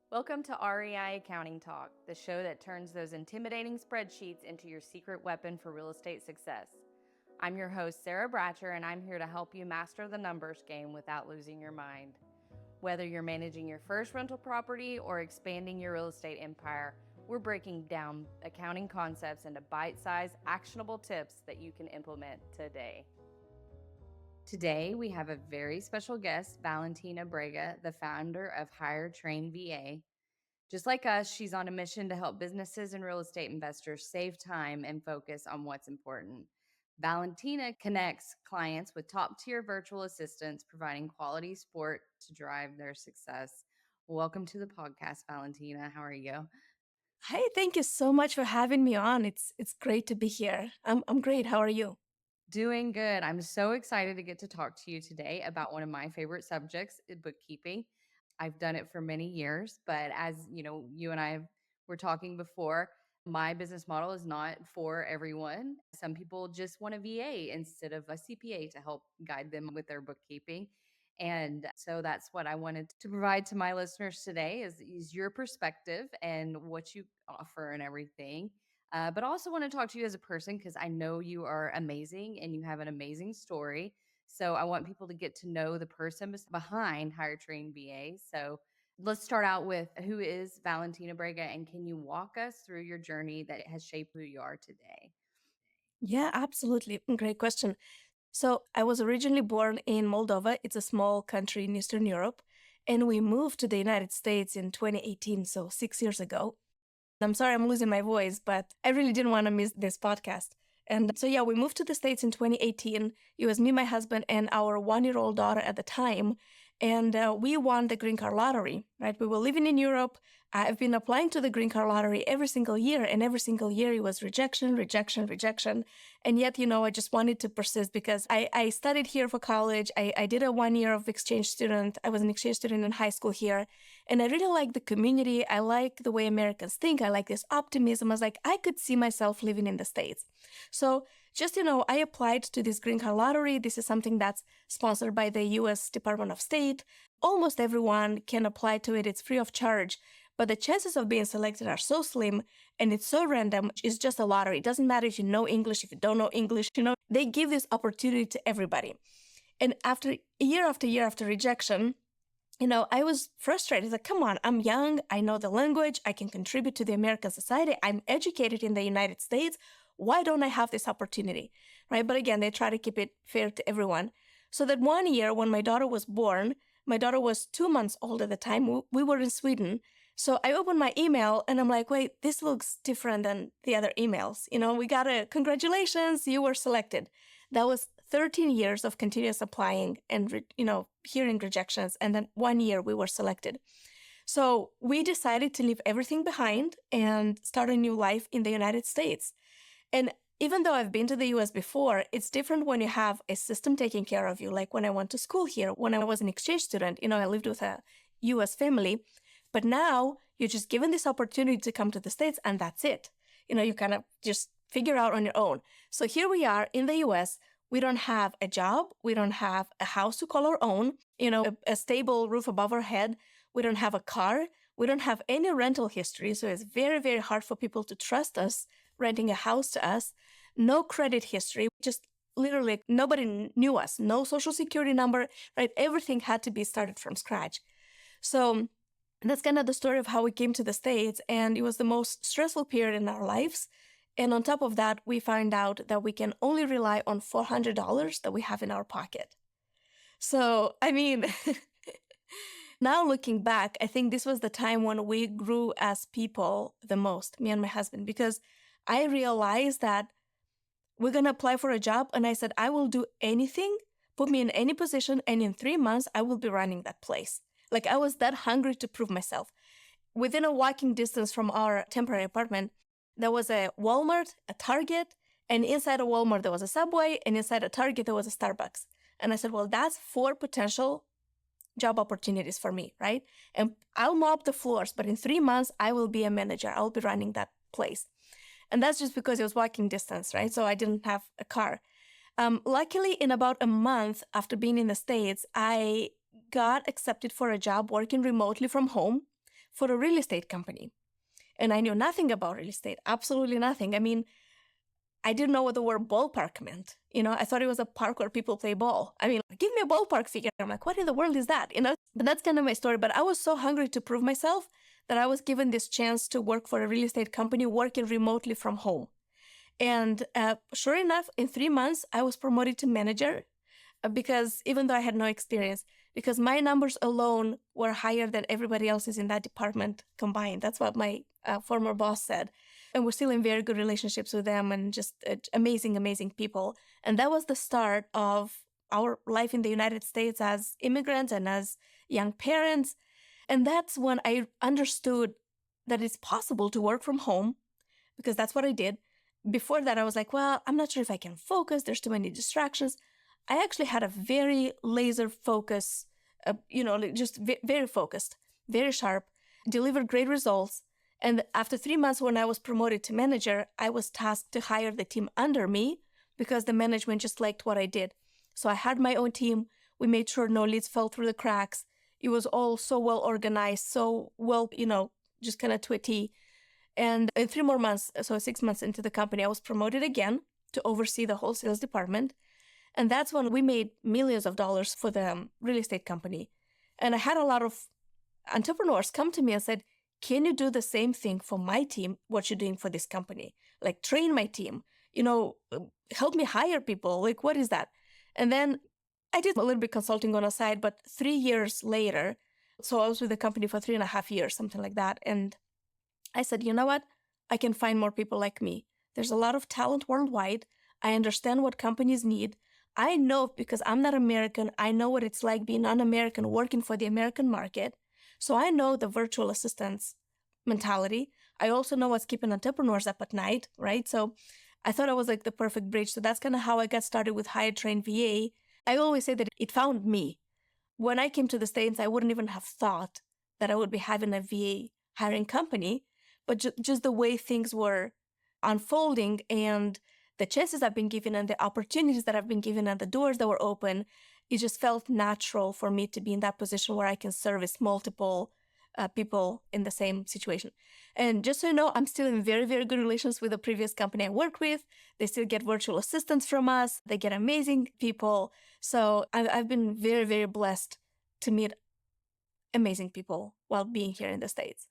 Welcome to REI Accounting Talk, the show that turns those intimidating spreadsheets into your secret weapon for real estate success. I'm your host, Sarah Bratcher, and I'm here to help you master the numbers game without losing your mind. Whether you're managing your first rental property or expanding your real estate empire, we're breaking down accounting concepts into bite-sized, actionable tips that you can implement today. Today, we have a very special guest, Valentina Brega, the founder of Hire Train VA. Just like us, she's on a mission to help businesses and real estate investors save time and focus on what's important. Valentina connects clients with top-tier virtual assistants, providing quality support to drive their success. Welcome to the podcast, Valentina. How are you? Hey, thank you so much for having me on. It's great to be here. I'm great. How are you? Doing good. I'm so excited to get to talk to you today about one of my favorite subjects, bookkeeping. I've done it for many years, but as you know, you and I were talking before, my business model is not for everyone. Some people just want a VA instead of a CPA to help guide them with their bookkeeping. And so that's what I wanted to provide to my listeners today is your perspective and what you offer and everything. But also want to talk to you as a person because I know you are amazing and you have an amazing story. So I want people to get to know the person behind Hire Train VA. So let's start out with who is Valentina Brega and can you walk us through your journey that has shaped who you are today? Yeah, absolutely. Great question. So, I was originally born in Moldova. It's a small country in Eastern Europe, and we moved to the United States in 2018, so 6 years ago. I'm sorry I'm losing my voice, but I really didn't want to miss this podcast. And so, yeah, we moved to the States in 2018. It was me, my husband, and our 1-year-old daughter at the time. And we won the green card lottery, right? We were living in Europe. I've been applying to the green card lottery every single year. And every single year it was rejection, rejection, rejection. And yet, I just wanted to persist because I studied here for college. I did a 1 year of exchange student. I was an exchange student in high school here. And I really like the community. I like the way Americans think. I like this optimism. I was like, I could see myself living in the States. So just, I applied to this green card lottery. This is something that's sponsored by the US Department of State. Almost everyone can apply to it. It's free of charge. But the chances of being selected are so slim and it's so random. It's just a lottery. It doesn't matter if you know English, if you don't know English, they give this opportunity to everybody. And after year after year after rejection, I was frustrated. Like, come on, I'm young. I know the language. I can contribute to the American society. I'm educated in the United States. Why don't I have this opportunity? Right. But again, they try to keep it fair to everyone. So that 1 year when my daughter was born, my daughter was 2 months old at the time. We were in Sweden. So I opened my email and I'm like, wait, this looks different than the other emails. We got a congratulations, you were selected. That was 13 years of continuous applying and, hearing rejections. And then 1 year we were selected. So we decided to leave everything behind and start a new life in the United States. And even though I've been to the US before, it's different when you have a system taking care of you. Like when I went to school here, when I was an exchange student, I lived with a US family. But now you're just given this opportunity to come to the States and that's it. You kind of just figure out on your own. So here we are in the US. We don't have a job. We don't have a house to call our own, a stable roof above our head. We don't have a car. We don't have any rental history. So it's very, very hard for people to trust us renting a house to us. No credit history. Just literally nobody knew us. No social security number, right? Everything had to be started from scratch. So that's kind of the story of how we came to the States. And it was the most stressful period in our lives. And on top of that, we found out that we can only rely on $400 that we have in our pocket. So, now looking back, I think this was the time when we grew as people the most, me and my husband, because I realized that we're going to apply for a job. And I said, I will do anything, put me in any position. And in 3 months, I will be running that place. Like I was that hungry to prove myself. Within a walking distance from our temporary apartment, there was a Walmart, a Target, and inside a Walmart, there was a Subway, and inside a Target, there was a Starbucks. And I said, well, that's 4 potential job opportunities for me, right? And I'll mop the floors, but in 3 months, I will be a manager. I'll be running that place. And that's just because it was walking distance, right? So I didn't have a car. Luckily, in about a month after being in the States, I got accepted for a job working remotely from home for a real estate company. And I knew nothing about real estate, absolutely nothing. I mean, I didn't know what the word ballpark meant. I thought it was a park where people play ball. I mean, give me a ballpark figure. I'm like, what in the world is that? But that's kind of my story. But I was so hungry to prove myself that I was given this chance to work for a real estate company working remotely from home. And sure enough, in 3 months, I was promoted to manager because even though I had no experience, because my numbers alone were higher than everybody else's in that department combined. That's what my former boss said. And we're still in very good relationships with them and just amazing, amazing people. And that was the start of our life in the United States as immigrants and as young parents. And that's when I understood that it's possible to work from home, because that's what I did. Before that, I was like, well, I'm not sure if I can focus. There's too many distractions. I actually had a very laser focus, just very focused, very sharp, delivered great results. And after 3 months, when I was promoted to manager, I was tasked to hire the team under me because the management just liked what I did. So I had my own team. We made sure no leads fell through the cracks. It was all so well organized, so well, just kind of to a T. And in 3 more months, so 6 months into the company, I was promoted again to oversee the whole sales department. And that's when we made millions of dollars for the real estate company. And I had a lot of entrepreneurs come to me and said, can you do the same thing for my team, what you're doing for this company? Like train my team, help me hire people. Like, what is that? And then I did a little bit consulting on the side, but 3 years later, so I was with the company for 3.5 years, something like that. And I said, you know what? I can find more people like me. There's a lot of talent worldwide. I understand what companies need. I know because I'm not American, I know what it's like being non-American working for the American market. So I know the virtual assistants mentality. I also know what's keeping entrepreneurs up at night, right? So I thought I was like the perfect bridge. So that's kind of how I got started with Hire Train VA. I always say that it found me. When I came to the States, I wouldn't even have thought that I would be having a VA hiring company, but just the way things were unfolding and the chances I've been given and the opportunities that I've been given and the doors that were open, it just felt natural for me to be in that position where I can service multiple people in the same situation. And just so you know, I'm still in very, very good relations with the previous company I worked with. They still get virtual assistants from us. They get amazing people. So I've been very, very blessed to meet amazing people while being here in the States.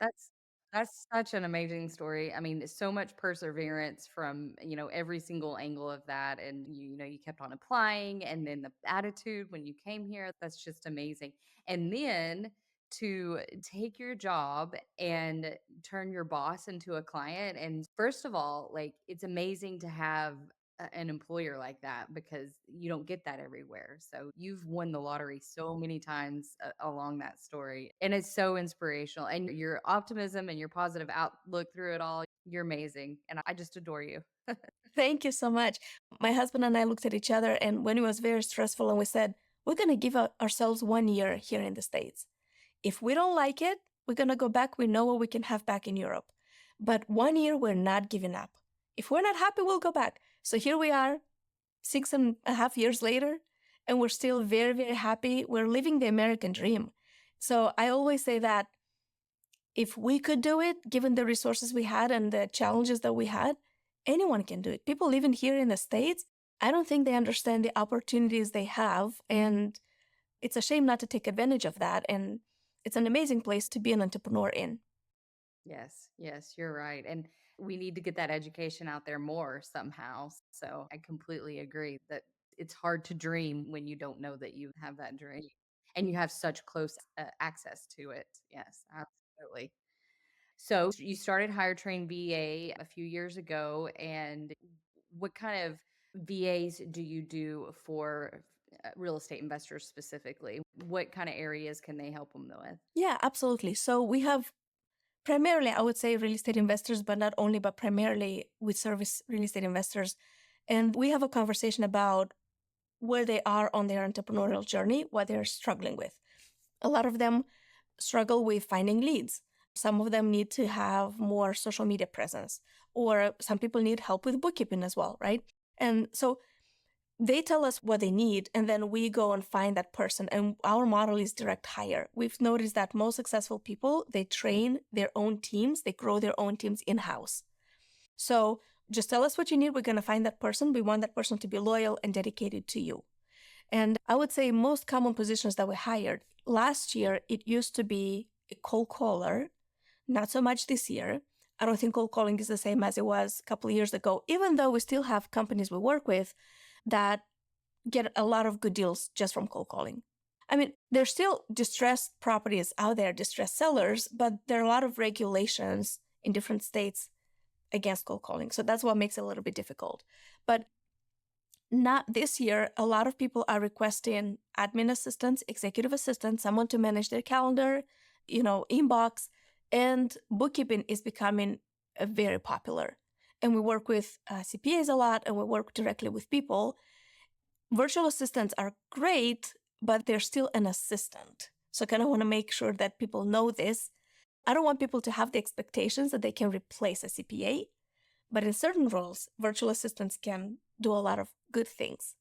That's that's such an amazing story. I mean, so much perseverance from, every single angle of that. And you kept on applying, and then the attitude when you came here, that's just amazing. And then to take your job and turn your boss into a client. And first of all, like, it's amazing to have an employer like that, because you don't get that everywhere. So you've won the lottery so many times along that story. And it's so inspirational. And your optimism and your positive outlook through it all, you're amazing. And I just adore you. Thank you so much. My husband and I looked at each other, and when it was very stressful, and we said, we're going to give ourselves 1 year here in the States. If we don't like it, we're going to go back. We know what we can have back in Europe. But 1 year, we're not giving up. If we're not happy, we'll go back. So here we are, 6.5 years later, and we're still very, very happy. We're living the American dream. So I always say that if we could do it, given the resources we had and the challenges that we had, anyone can do it. People living here in the States, I don't think they understand the opportunities they have. And it's a shame not to take advantage of that. And it's an amazing place to be an entrepreneur in. Yes, yes, you're right. And we need to get that education out there more somehow. So I completely agree that it's hard to dream when you don't know that you have that dream and you have such close access to it. Yes, absolutely. So you started Hire Train VA a few years ago. And what kind of VAs do you do for real estate investors specifically? What kind of areas can they help them with? Yeah, absolutely. So we have primarily, I would say, real estate investors, but not only, but primarily we service real estate investors. And we have a conversation about where they are on their entrepreneurial journey, what they're struggling with. A lot of them struggle with finding leads. Some of them need to have more social media presence, or some people need help with bookkeeping as well, right? And so They tell us what they need, and then we go and find that person. And our model is direct hire. We've noticed that most successful people, they train their own teams, they grow their own teams in-house. So just tell us what you need. We're going to find that person. We want that person to be loyal and dedicated to you. And I would say most common positions that we hired last year, it used to be a cold caller, not so much this year. I don't think cold calling is the same as it was a couple of years ago, even though we still have companies we work with that get a lot of good deals just from cold calling. I mean, there's still distressed properties out there, distressed sellers, but there are a lot of regulations in different states against cold calling. So that's what makes it a little bit difficult. But not this year, a lot of people are requesting admin assistants, executive assistants, someone to manage their calendar, inbox, and bookkeeping is becoming very popular. And we work with CPAs a lot, and we work directly with people. Virtual assistants are great, but they're still an assistant. So I kind of want to make sure that people know this. I don't want people to have the expectations that they can replace a CPA, but in certain roles, virtual assistants can do a lot of good things.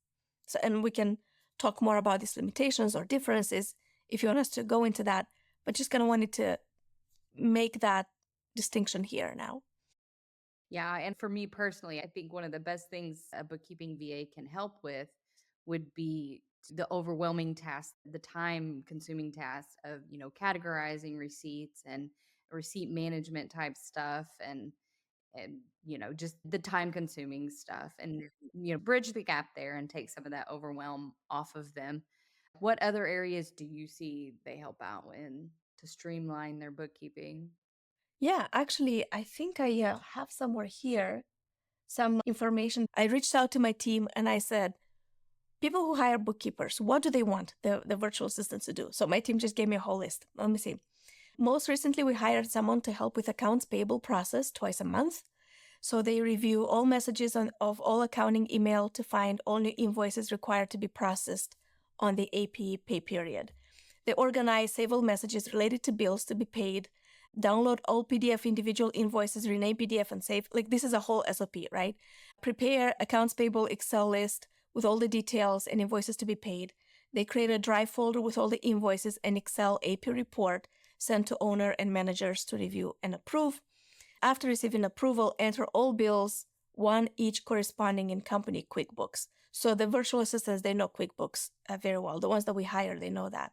So, and we can talk more about these limitations or differences if you want us to go into that, but just kind of wanted to make that distinction here now. Yeah. And for me personally, I think one of the best things a bookkeeping VA can help with would be the overwhelming task, the time consuming task of, categorizing receipts and receipt management type stuff and just the time consuming stuff and bridge the gap there and take some of that overwhelm off of them. What other areas do you see they help out in to streamline their bookkeeping? Yeah, actually, I think I have somewhere here some information. I reached out to my team and I said, people who hire bookkeepers, what do they want the virtual assistants to do? So my team just gave me a whole list. Let me see. Most recently, we hired someone to help with accounts payable process twice a month. So they review all messages of all accounting email to find all new invoices required to be processed on the AP pay period. They organize several messages related to bills to be paid, download all PDF individual invoices, rename PDF and save. Like this is a whole SOP, right? Prepare accounts payable Excel list with all the details and invoices to be paid. They create a Drive folder with all the invoices and Excel AP report sent to owner and managers to review and approve. After receiving approval, enter all bills, one each corresponding in company QuickBooks. So the virtual assistants, they know QuickBooks very well. The ones that we hire, they know that.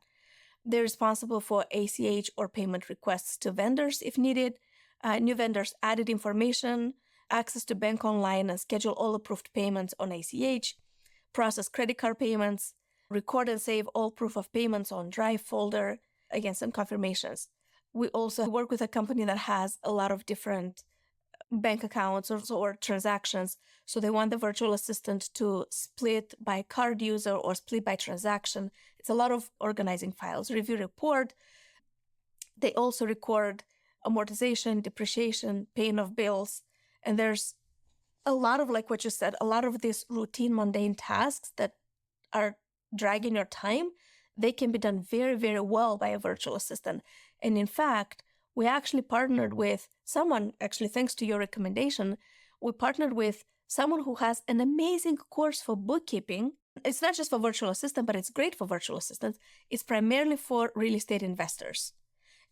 They're responsible for ACH or payment requests to vendors if needed. New vendors added information, access to bank online and schedule all approved payments on ACH, process credit card payments, record and save all proof of payments on Drive folder, again, some confirmations. We also work with a company that has a lot of different bank accounts or transactions. So they want the virtual assistant to split by card user or split by transaction. It's a lot of organizing files, review report. They also record amortization, depreciation, paying of bills. And there's a lot of, like what you said, a lot of these routine, mundane tasks that are dragging your time, they can be done very, very well by a virtual assistant. And in fact, we actually partnered with someone, actually, thanks to your recommendation, we partnered with someone who has an amazing course for bookkeeping. It's not just for virtual assistant, but it's great for virtual assistants. It's primarily for real estate investors.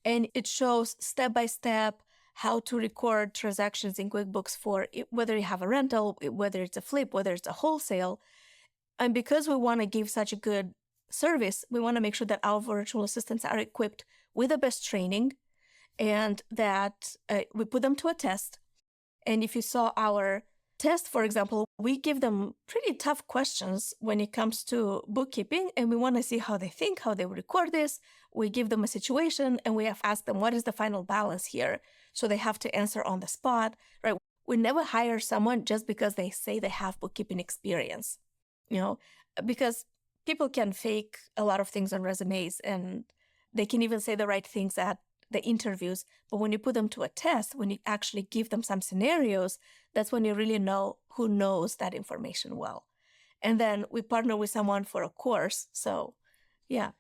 And it shows step by step how to record transactions in QuickBooks for whether you have a rental, whether it's a flip, whether it's a wholesale. And because we want to give such a good service, we want to make sure that our virtual assistants are equipped with the best training and that we put them to a test. And if you saw our test, for example, we give them pretty tough questions when it comes to bookkeeping, and we want to see how they think, how they record this. We give them a situation and we have asked them, what is the final balance here? So they have to answer on the spot, right? We never hire someone just because they say they have bookkeeping experience, because people can fake a lot of things on resumes and they can even say the right things at the interviews. But when you put them to a test, when you actually give them some scenarios, that's when you really know who knows that information well. And then we partner with someone for a course. So, yeah.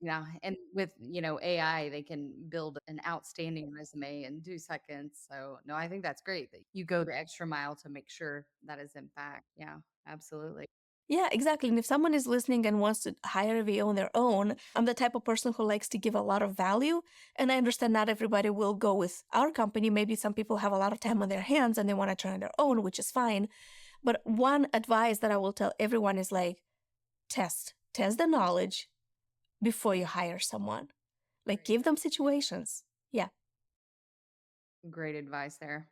Yeah, and with, AI, they can build an outstanding resume in 2 seconds. So, no, I think that's great that you go the extra mile to make sure that is in fact. Yeah, Absolutely. Yeah, exactly. And if someone is listening and wants to hire a VA on their own, I'm the type of person who likes to give a lot of value. And I understand not everybody will go with our company. Maybe some people have a lot of time on their hands and they want to try on their own, which is fine. But one advice that I will tell everyone is like, test the knowledge before you hire someone. Like, give them situations. Yeah. Great advice there.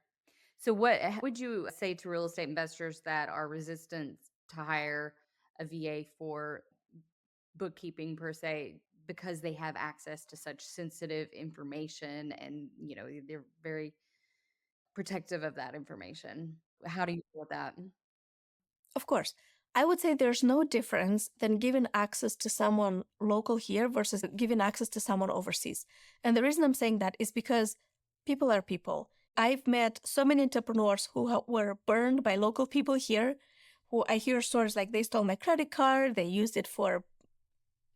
So, what would you say to real estate investors that are resistant to hire a VA for bookkeeping per se because they have access to such sensitive information and, they're very protective of that information? How do you feel with that? Of course. I would say there's no difference than giving access to someone local here versus giving access to someone overseas. And the reason I'm saying that is because people are people. I've met so many entrepreneurs who were burned by local people here, who I hear stories like they stole my credit card, they used it for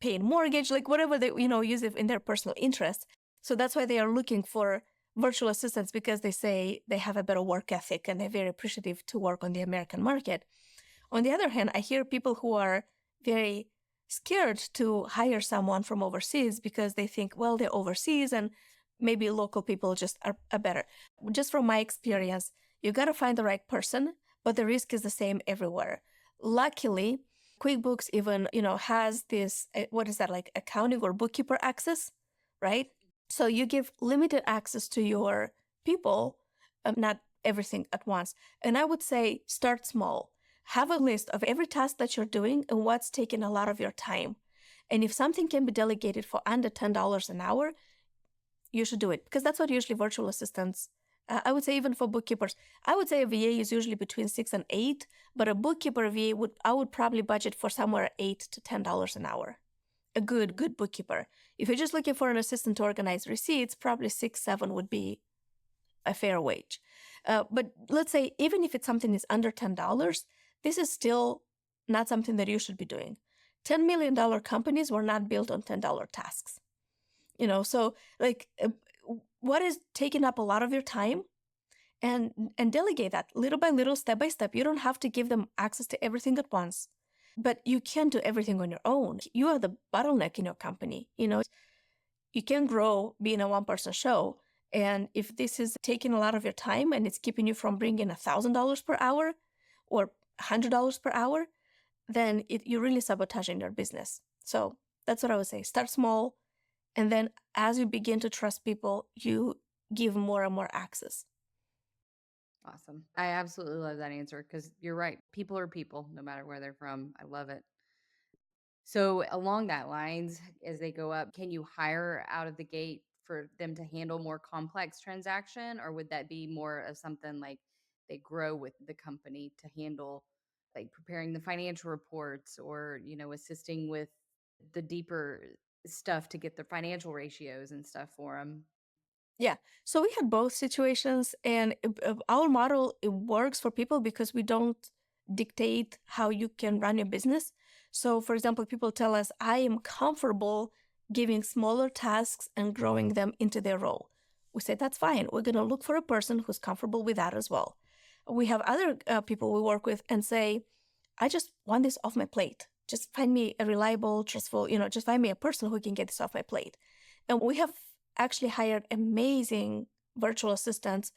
paying mortgage, like whatever they, use it in their personal interest. So that's why they are looking for virtual assistants because they say they have a better work ethic and they're very appreciative to work on the American market. On the other hand, I hear people who are very scared to hire someone from overseas because they think, well, they're overseas and maybe local people just are better. Just from my experience, you got to find the right person, but the risk is the same everywhere. Luckily, QuickBooks even, has this, what is that, like accounting or bookkeeper access, right? So you give limited access to your people, not everything at once. And I would say start small. Have a list of every task that you're doing and what's taking a lot of your time. And if something can be delegated for under $10 an hour, you should do it because that's what usually virtual assistants, I would say even for bookkeepers, I would say a VA is usually between 6 and 8, but a bookkeeper VA I would probably budget for somewhere $8 to $10 an hour. A good bookkeeper. If you're just looking for an assistant to organize receipts, probably 6, 7 would be a fair wage. But let's say even if it's something is under $10, this is still not something that you should be doing. $10 million companies were not built on $10 tasks. So like what is taking up a lot of your time, and delegate that little by little, step by step. You don't have to give them access to everything at once, but you can't do everything on your own. You are the bottleneck in your company. You can grow being a one-person show. And if this is taking a lot of your time and it's keeping you from bringing $1,000 per hour or $100 per hour, then you're really sabotaging your business. So that's what I would say. Start small. And then as you begin to trust people, you give more and more access. Awesome. I absolutely love that answer because you're right. People are people, no matter where they're from. I love it. So, along that lines, as they go up, can you hire out of the gate for them to handle more complex transaction, or would that be more of something like they grow with the company to handle, like preparing the financial reports, or assisting with the deeper stuff to get the financial ratios and stuff for them? Yeah. So we had both situations, and our model, it works for people because we don't dictate how you can run your business. So, for example, people tell us, I am comfortable giving smaller tasks and growing them into their role. We say, that's fine. We're going to look for a person who's comfortable with that as well. We have other people we work with and say, I just want this off my plate. Just find me a reliable, trustful, just find me a person who can get this off my plate. And we have actually hired amazing virtual assistants.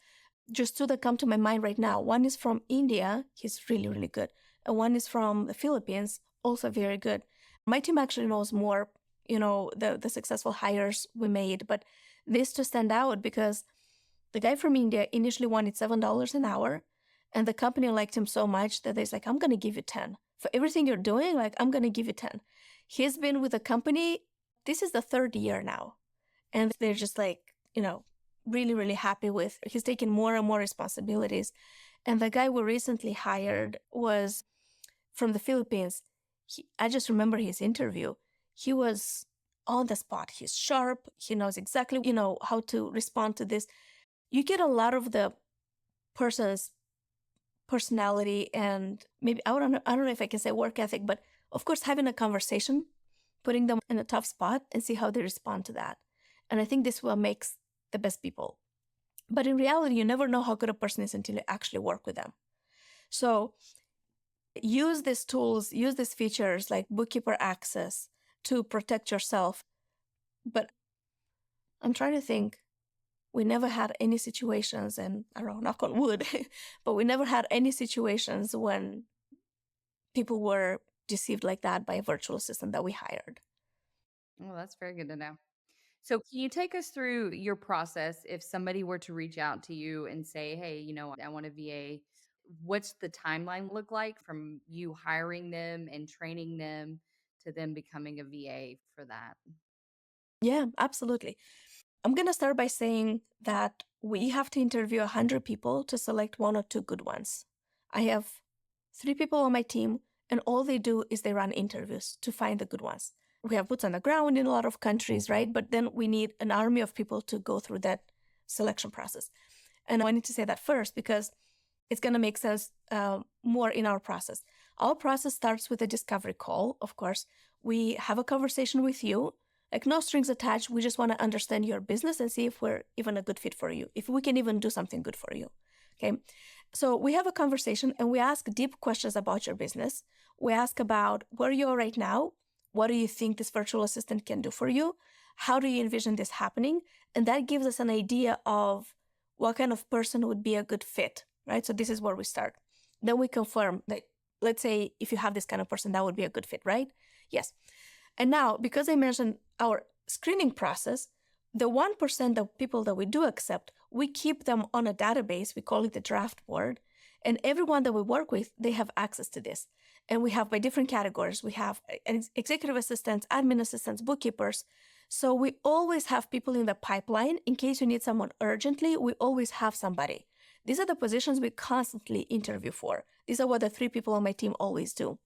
Just two that come to my mind right now. One is from India. He's really, really good. And one is from the Philippines, also very good. My team actually knows more, the successful hires we made, but this to stand out because the guy from India initially wanted $7 an hour, and the company liked him so much that they're like, I'm going to give you 10. For everything you're doing, like, I'm going to give you 10. He's been with the company, this is the third year now. And they're just like, really, really happy with. He's taking more and more responsibilities. And the guy we recently hired was from the Philippines. I just remember his interview. He was on the spot. He's sharp. He knows exactly, how to respond to this. You get a lot of the person's personality and maybe, I don't know if I can say work ethic, but of course, having a conversation, putting them in a tough spot and see how they respond to that. And I think this is what makes the best people. But in reality, you never know how good a person is until you actually work with them. So Use these tools, use these features like bookkeeper access to protect yourself. But I'm trying to think. We never had any situations, and I don't know, knock on wood, but we never had any situations when people were deceived like that by a virtual assistant that we hired. Well, that's very good to know. So, can you take us through your process if somebody were to reach out to you and say, "Hey, I want a VA." What's the timeline look like from you hiring them and training them to them becoming a VA for that? Yeah, absolutely. I'm going to start by saying that we have to interview 100 people to select one or two good ones. I have 3 people on my team, and all they do is they run interviews to find the good ones. We have boots on the ground in a lot of countries, right? But then we need an army of people to go through that selection process. And I wanted to say that first because it's going to make sense more in our process. Our process starts with a discovery call, of course. We have a conversation with you, like no strings attached. We just want to understand your business and see if we're even a good fit for you, if we can even do something good for you. Okay. So we have a conversation and we ask deep questions about your business. We ask about where you are right now. What do you think this virtual assistant can do for you? How do you envision this happening? And that gives us an idea of what kind of person would be a good fit, right? So this is where we start. Then we confirm that, let's say, if you have this kind of person, that would be a good fit, right? Yes. And now, because I mentioned our screening process, the 1% of people that we do accept, we keep them on a database. We call it the draft board. And everyone that we work with, they have access to this. And we have by different categories. We have executive assistants, admin assistants, bookkeepers. So we always have people in the pipeline. In case you need someone urgently, we always have somebody. These are the positions we constantly interview for. These are what the 3 people on my team always do,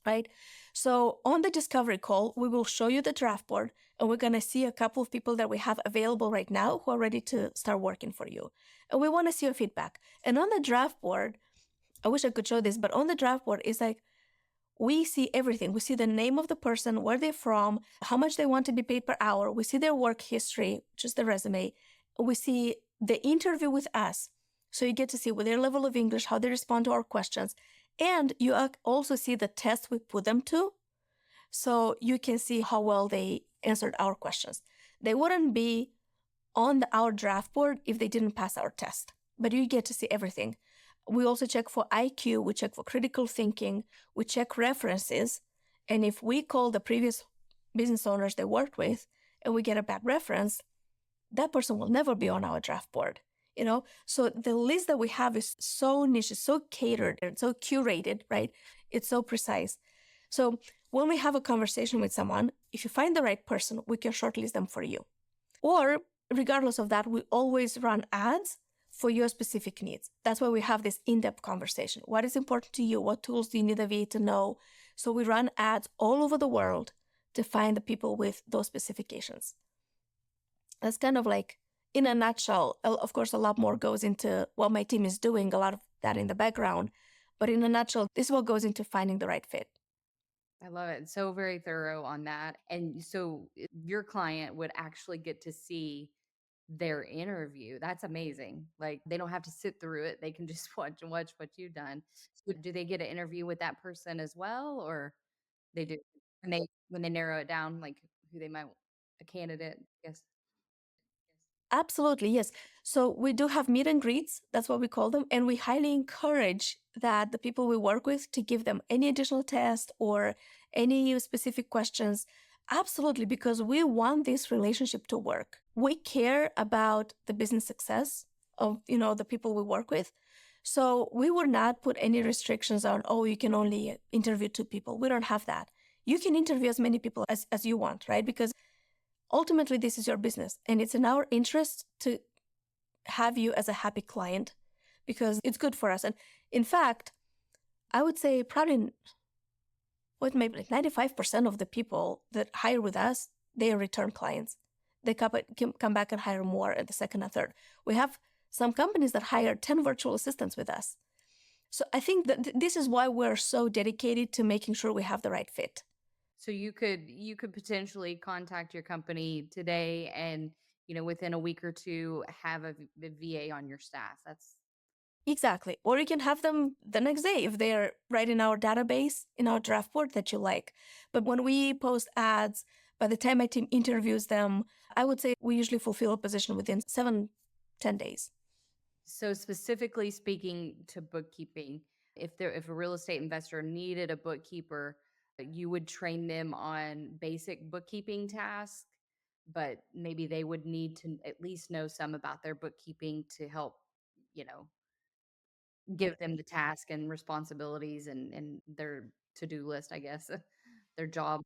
right? So on the discovery call, we will show you the draft board, and we're going to see a couple of people that we have available right now who are ready to start working for you. And we want to see your feedback. And on the draft board, I wish I could show this, but on the draft board is like, we see everything. We see the name of the person, where they're from, how much they want to be paid per hour. We see their work history, just the resume. We see the interview with us. So you get to see with their level of English, how they respond to our questions. And you also see the test we put them to. So you can see how well they answered our questions. They wouldn't be on our draft board if they didn't pass our test, but you get to see everything. We also check for IQ, we check for critical thinking, we check references. And if we call the previous business owners they worked with and we get a bad reference, that person will never be on our draft board. So the list that we have is so niche, so catered, and so curated, right? It's so precise. So when we have a conversation with someone, if you find the right person, we can shortlist them for you. Or regardless of that, we always run ads for your specific needs. That's why we have this in-depth conversation. What is important to you? What tools do you need a VA to know? So we run ads all over the world to find the people with those specifications. That's kind of like, in a nutshell. Of course, a lot more goes into what my team is doing, a lot of that in the background. But in a nutshell, this is what goes into finding the right fit. I love it. So very thorough on that. And so your client would actually get to see their interview. That's amazing. Like they don't have to sit through it. They can just watch what you've done. So do they get an interview with that person as well, or they do when they narrow it down, like who they might a candidate? Yes. Absolutely, yes. So we do have meet and greets, that's what we call them. And we highly encourage that the people we work with to give them any additional test or any specific questions. Absolutely, because we want this relationship to work. We care about the business success of the people we work with. So we would not put any restrictions on, oh, you can only interview 2 people. We don't have that. You can interview as many people as you want, right? Because ultimately, this is your business, and it's in our interest to have you as a happy client because it's good for us. And in fact, I would say probably maybe like 95% of the people that hire with us, they are return clients. They come back and hire more at the second and third. We have some companies that hire 10 virtual assistants with us. So I think that this is why we're so dedicated to making sure we have the right fit. So you could potentially contact your company today and within a week or two have a VA on your staff. That's Exactly. Or you can have them the next day if they're right in our database, in our draft board that you like. But when we post ads, by the time my team interviews them, I would say we usually fulfill a position within 7-10 days. So specifically speaking to bookkeeping, if a real estate investor needed a bookkeeper, you would train them on basic bookkeeping tasks, but maybe they would need to at least know some about their bookkeeping to help, you know, give them the task and responsibilities and their to-do list, I guess, their jobs.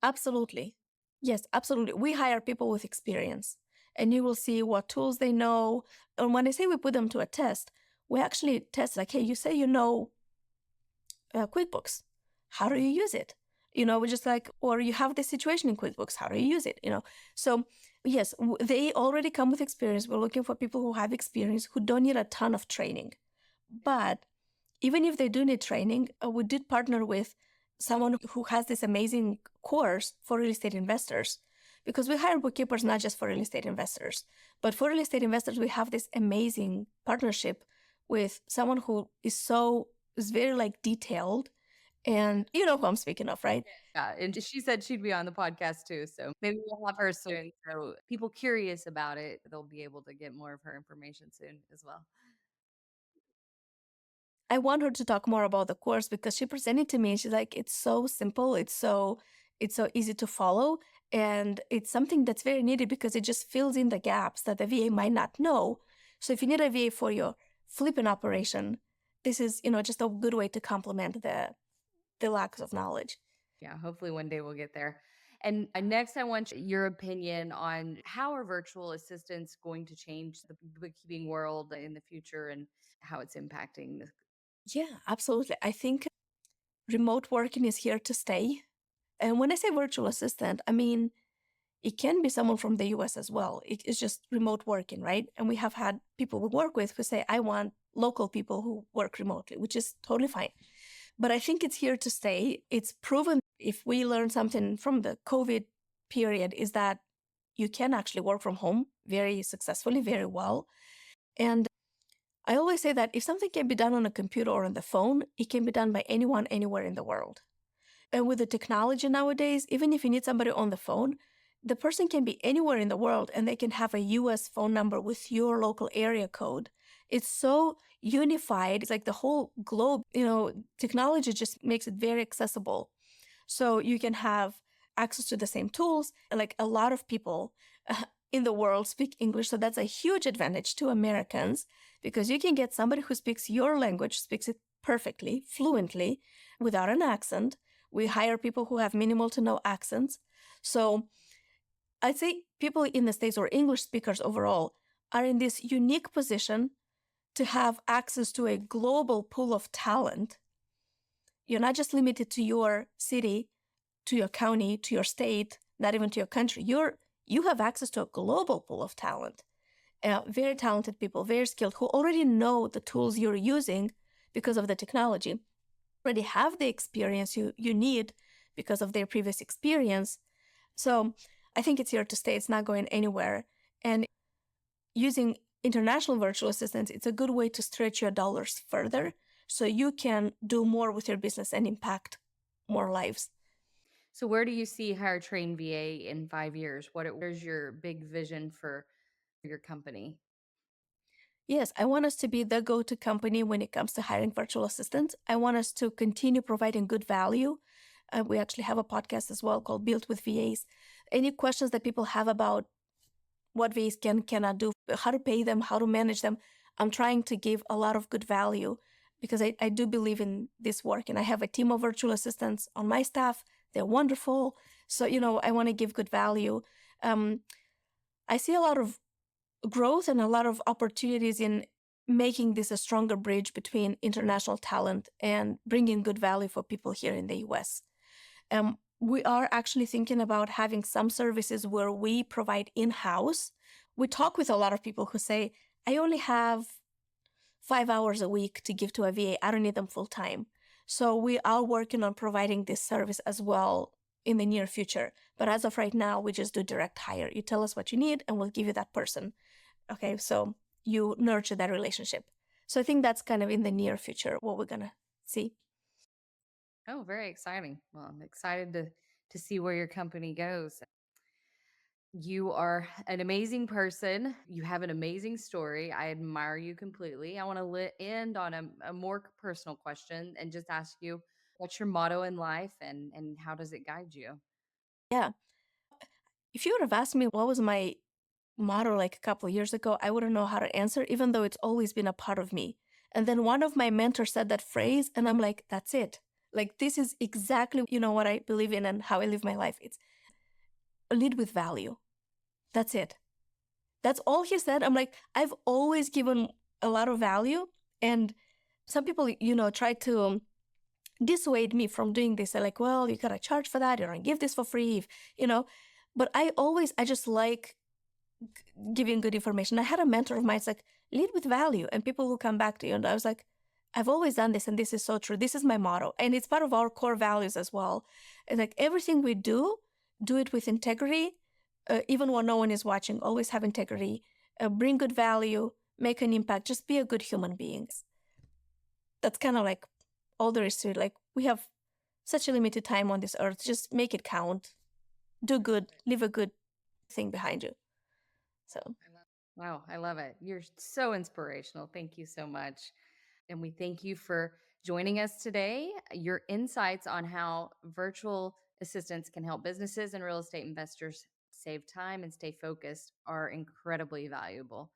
Absolutely. Yes, absolutely. We hire people with experience, and you will see what tools they know. And when I say we put them to a test, we actually test like, hey, you say you know QuickBooks. How do you use it? We just like, or you have this situation in QuickBooks. How do you use it? So yes, they already come with experience. We're looking for people who have experience, who don't need a ton of training. But even if they do need training, we did partner with someone who has this amazing course for real estate investors, because we hire bookkeepers not just for real estate investors, but for real estate investors, we have this amazing partnership with someone who is very like detailed, and you know who I'm speaking of, right? Yeah, and she said she'd be on the podcast too, so maybe we'll have her soon. So people curious about it, they'll be able to get more of her information soon as well. I want her to talk more about the course because she presented to me and she's like, it's so simple, it's so easy to follow, and it's something that's very needed because it just fills in the gaps that the VA might not know. So if you need a VA for your flipping operation, this is, just a good way to complement the lack of knowledge. Yeah, hopefully one day we'll get there. And next, I want your opinion on how are virtual assistants going to change the bookkeeping world in the future and how it's impacting the. Yeah, absolutely. I think remote working is here to stay. And when I say virtual assistant, I mean, it can be someone from the US as well. It's just remote working, right? And we have had people we work with who say, I want local people who work remotely, which is totally fine. But I think it's here to stay. It's proven, if we learn something from the COVID period, is that you can actually work from home very successfully, very well. And I always say that if something can be done on a computer or on the phone, it can be done by anyone, anywhere in the world. And with the technology nowadays, even if you need somebody on the phone, the person can be anywhere in the world and they can have a US phone number with your local area code. It's so unified. It's like the whole globe, technology just makes it very accessible. So you can have access to the same tools. Like a lot of people in the world speak English. So that's a huge advantage to Americans because you can get somebody who speaks your language, speaks it perfectly, fluently, without an accent. We hire people who have minimal to no accents. So I'd say people in the States or English speakers overall are in this unique position to have access to a global pool of talent. You're not just limited to your city, to your county, to your state, not even to your country. You have access to a global pool of talent. Very talented people, very skilled, who already know the tools you're using because of the technology, already have the experience you need because of their previous experience. So I think it's here to stay. It's not going anywhere. And using international virtual assistants, it's a good way to stretch your dollars further so you can do more with your business and impact more lives. So where do you see Hire Train VA in 5 years? Where's your big vision for your company? Yes, I want us to be the go-to company when it comes to hiring virtual assistants. I want us to continue providing good value. We actually have a podcast as well called Built with VAs. Any questions that people have about what VAs cannot do, how to pay them, how to manage them, I'm trying to give a lot of good value because I do believe in this work. And I have a team of virtual assistants on my staff. They're wonderful. So, I want to give good value. I see a lot of growth and a lot of opportunities in making this a stronger bridge between international talent and bringing good value for people here in the US. We are actually thinking about having some services where we provide in-house. We talk with a lot of people who say, I only have 5 hours a week to give to a VA. I don't need them full time. So we are working on providing this service as well in the near future. But as of right now, we just do direct hire. You tell us what you need and we'll give you that person. Okay, so you nurture that relationship. So I think that's kind of in the near future what we're going to see. Oh, very exciting. Well, I'm excited to see where your company goes. You are an amazing person. You have an amazing story. I admire you completely. I want to end on a more personal question and just ask you, what's your motto in life and how does it guide you? Yeah. If you would have asked me what was my motto like a couple of years ago, I wouldn't know how to answer, even though it's always been a part of me. And then one of my mentors said that phrase, and I'm like, that's it. Like, this is exactly, what I believe in and how I live my life. It's lead with value. That's it. That's all he said. I'm like, I've always given a lot of value. And some people, try to dissuade me from doing this. They're like, well, you got to charge for that. You're going to give this for free, you know. But I just like giving good information. I had a mentor of mine. It's like, lead with value and people will come back to you. And I was like, I've always done this and this is so true. This is my motto. And it's part of our core values as well. And like everything we do it with integrity, even when no one is watching, always have integrity, bring good value, make an impact, just be a good human being. That's kind of like all there is to it. Like we have such a limited time on this earth. Just make it count, do good, leave a good thing behind you. So Wow, I love it. You're so inspirational. Thank you so much. And we thank you for joining us today. Your insights on how virtual assistants can help businesses and real estate investors save time and stay focused are incredibly valuable.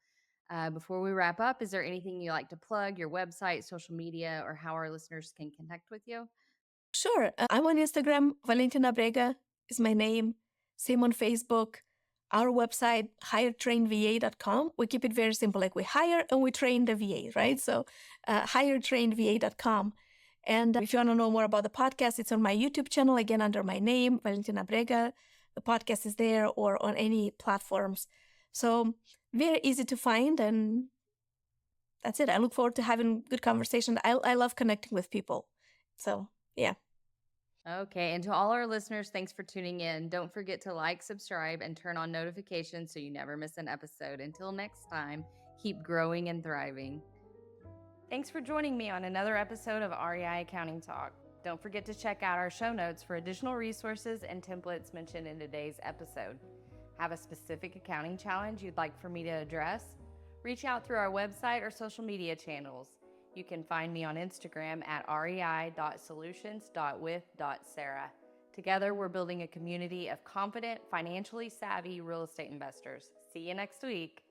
Before we wrap up, is there anything you like to plug, your website, social media, or how our listeners can connect with you? sure. I'm on Instagram. Valentina Brega is my name. Same on Facebook. Our website, hiretrainva.com. We keep it very simple. Like we hire and we train the VA, right? So hiretrainva.com. And if you want to know more about the podcast, it's on my YouTube channel, again, under my name, Valentina Brega. The podcast is there or on any platforms. So very easy to find. And that's it. I look forward to having good conversation. I love connecting with people. So yeah. Okay. And to all our listeners, thanks for tuning in. Don't forget to like, subscribe, and turn on notifications so you never miss an episode. Until next time, keep growing and thriving. Thanks for joining me on another episode of REI Accounting Talk. Don't forget to check out our show notes for additional resources and templates mentioned in today's episode. Have a specific accounting challenge you'd like for me to address? Reach out through our website or social media channels. You can find me on Instagram at rei.solutions.with.sarah. Together, we're building a community of confident, financially savvy real estate investors. See you next week.